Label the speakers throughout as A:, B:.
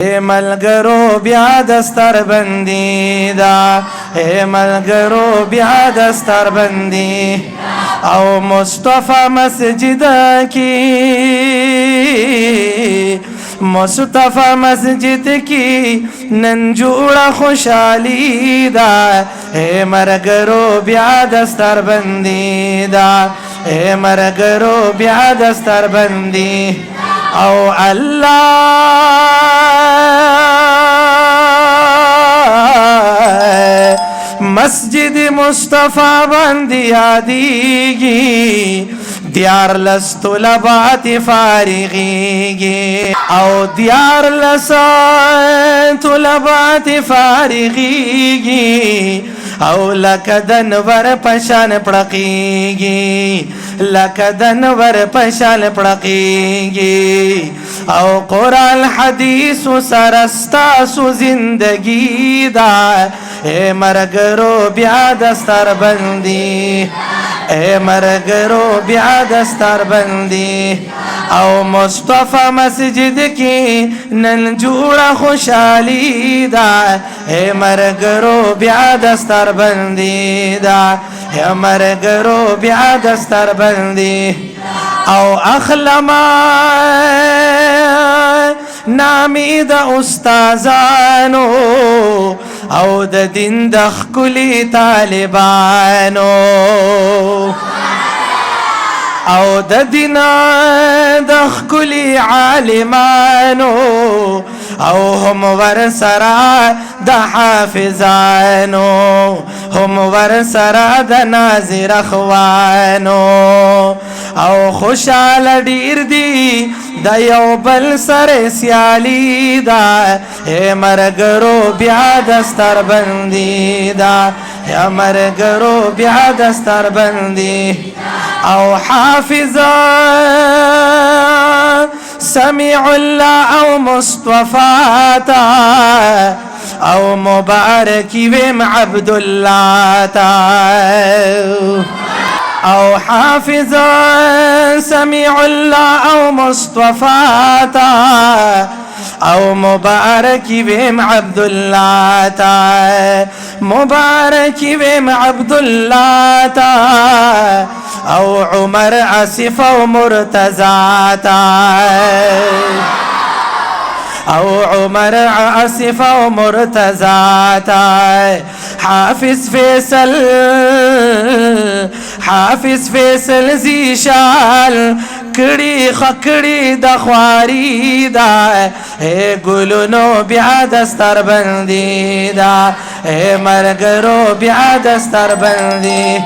A: ملګرو بیا دستر بندي دا ملګرو بیا دستر بندي او مصطفی مسجد کی مصطفی مسجد کی نن جوړه خوشالي دا ملګرو بیا دستر بندي دا ملګرو بیا دستر بندي او الله مسجد مصطفی باندې یادېږي دیار لس طلبات فارغیږي او دیار لس طلبات فارغیږي او لکه د نور پشان پړقیږي لکه د نور پشان پړقیږي او قرآن حدیث سره ستاسو زندگی دا مرګرو بیا دستر بندي مرګرو بیا دستر بندي او مصطفی مسجد کی نن جوړه خوشالي دا مرګرو بیا دستر بندي دا مرګرو بیا دستر بندي او اخلما نامی د استازانو او د دین د خکلی طالبانو او د دین د خکلی عالمانو او هم ورسره د حافظانو هم ورسره د ناظر اخوانو او خوشاله ډیر دی د یو بل سره سیالی دا مرګرو بیا دستر بندي دا مرګرو بیا دستر بندي او حافظا سميع الله او مصطفى تا او مبارکی ویم عبد الله تا او حافظ سميع الله او مصطفى تا او مبارکی ویم عبد الله تا مبارکی ویم عبد الله تا او عمر آصف او مرتضی تا او عمر آصف او مرتضی تا حافظ فیصل زیشال کڑی خکڑی د خواری دا گلونو بیا دستر بندی دا مرګرو بیا دستر بندی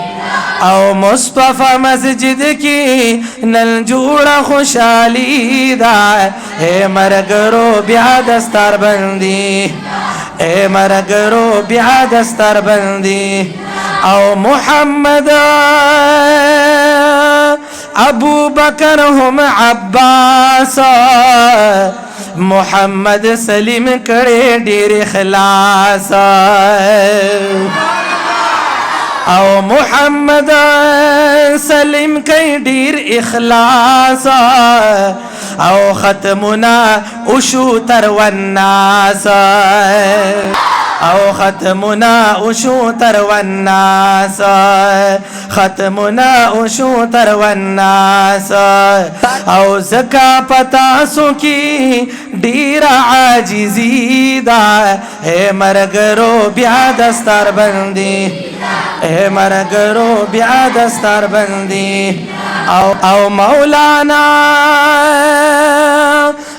A: او مصطفی مسجد کی نن جوړه خوشالي دا مرګرو بیا دستر بندي مرګرو بیا دستر بندي او محمد ابو بکر هم عباس محمد سلیم کړي ډېر اخلاص او محمد سلیم کئی ډیر اخلاص او ختمنا اشو تر والناس او ختمنا اشو تر والناس ختمنا اشو تر والناس او زکا پتاسو کی ډیر عاجزی دا مرګرو بیا دستر بندي مرګرو بیا دستر بندي او مولانا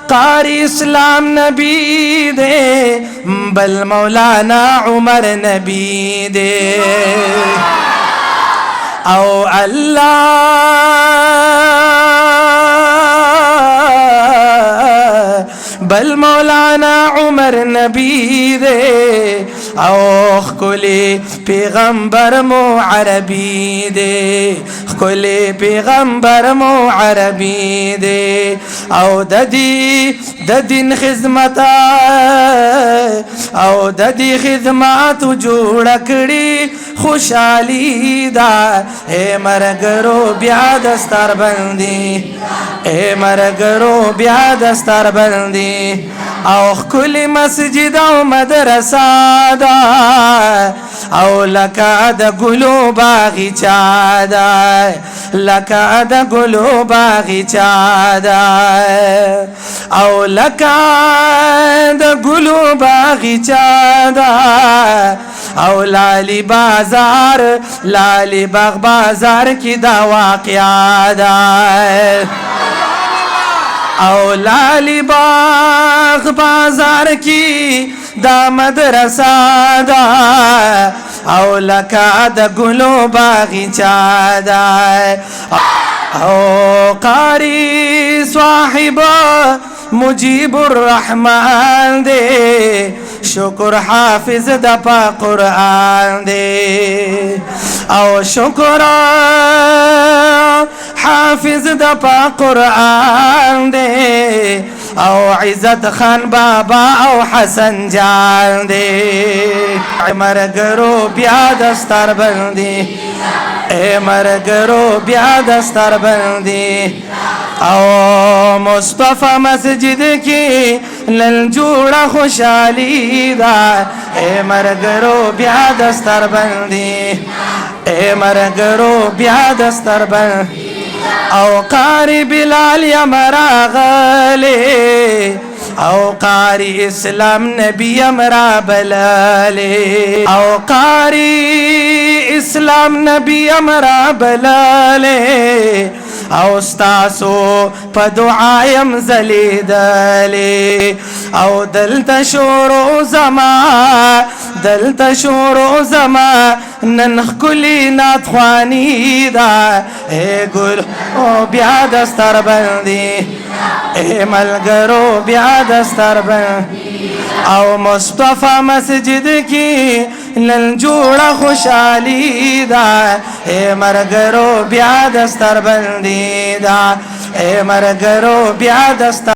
A: قاری اسلام نبی دے بل مولانا عمر نبی دے او اللہ بل مولانا عمر نبی دے او خکلی پیغمبر مو عربی دے خکلی پیغمبر مو عربی دے او ددین خدمتا او ددی خدمات جوړ کړي خوشحالی دا اے مرګرو بیا دستار بندي اے مرګرو بیا دستار بندي او کلی مسجد او مدرسه دا او لکه د ګلو باغچه دا لکه د ګلو باغچه دا او لکه د ګلو باغچه دا او لالی بازار لالی باغ بازار کی دا واقعا دا او لالی باغ بازار کی دا مدرسه دا او لکه د ګلو باغچه دا او قاری صاحب مجيب الرحمن دے شکر حافظ دا پا قرآن دے او شکر حافظ دا پا قرآن دے او عزت خان بابا او حسن جان دے مرګرو بیا دستار بندي اے مرګرو بیا دستار بندي او مصطفی مسجد کی نن جوړه خوشحالی دا اے مرګرو بیا دستار بندي اے مرګرو بیا دستار بندي او قاری بلال یمرا غلی او قاری اسلام نبی امرا بلالی او قاری اسلام نبی امرا بلالی او ستاسو پا دعایم زلیدلی او دلتا شورو زما دلتا شورو زما ننخ کلی ناتخوانی دا اے گل او بیا دستار بندی اے ملگرو بیا دستار بندی او مصطفی مسجد کی نن جوڑا خوشحالی دا اے مرگرو بیا دستار بندی دا اے مرگرو بیا دستار